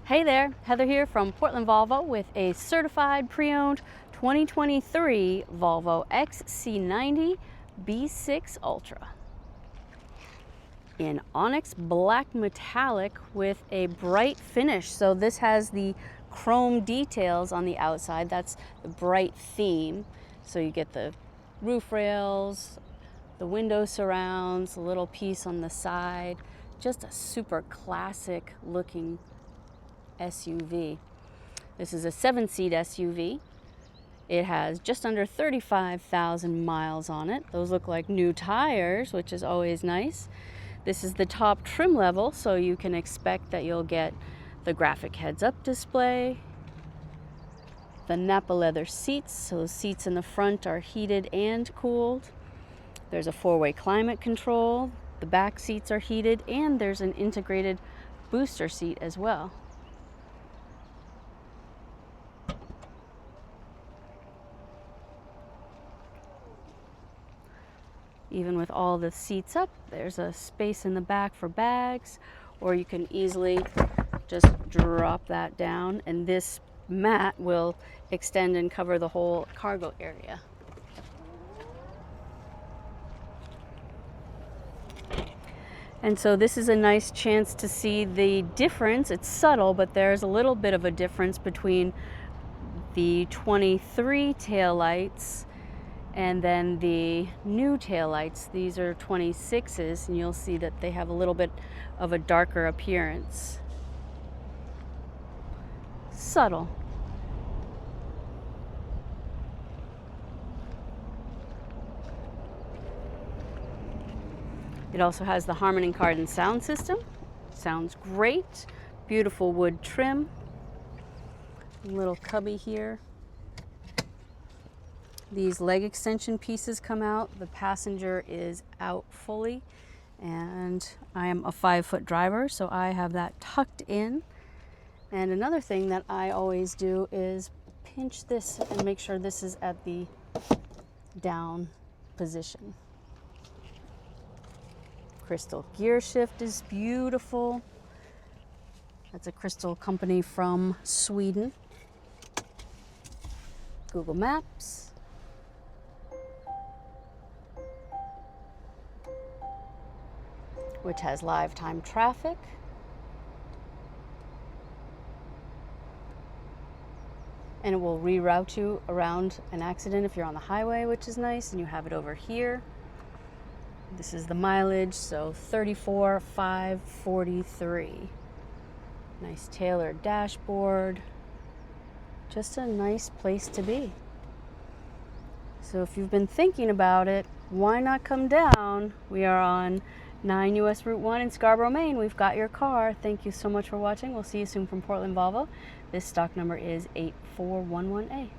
Hey there, Heather here from Portland Volvo with a certified pre-owned 2023 Volvo XC90 B6 Ultra in Onyx black metallic with a bright finish. So this has the chrome details on the outside. That's the bright theme. So you get the roof rails, the window surrounds, a little piece on the side. Just a super classic looking SUV. This is a 7-seat SUV. It has just under 35,000 miles on it. Those look like new tires, which is always nice. This is the top trim level, so you can expect that you'll get the graphic heads-up display, the Napa leather seats, so the seats in the front are heated and cooled. There's a 4-way climate control, the back seats are heated, and there's an integrated booster seat as well. Even with all the seats up, there's a space in the back for bags, or you can easily just drop that down, and this mat will extend and cover the whole cargo area. And so this is a nice chance to see the difference. It's subtle, but there's a little bit of a difference between the 23 taillights and then the new taillights. These are 26s, and you'll see that they have a little bit of a darker appearance. Subtle. It also has the Harman Kardon sound system. Sounds great. Beautiful wood trim. Little cubby here. These leg extension pieces come out. The passenger is out fully, and I am a 5-foot driver, so I have that tucked in. And another thing that I always do is pinch this and make sure this is at the down position. Crystal gear shift is beautiful. That's a Crystal company from Sweden. Google Maps. Which has live time traffic. And it will reroute you around an accident if you're on the highway, which is nice, and you have it over here. This is the mileage, so 34,543. Nice tailored dashboard. Just a nice place to be. So if you've been thinking about it, why not come down? We are on 9 US Route 1 in Scarborough, Maine. We've got your car. Thank you so much for watching. We'll see you soon from Portland Volvo. This stock number is 8411A.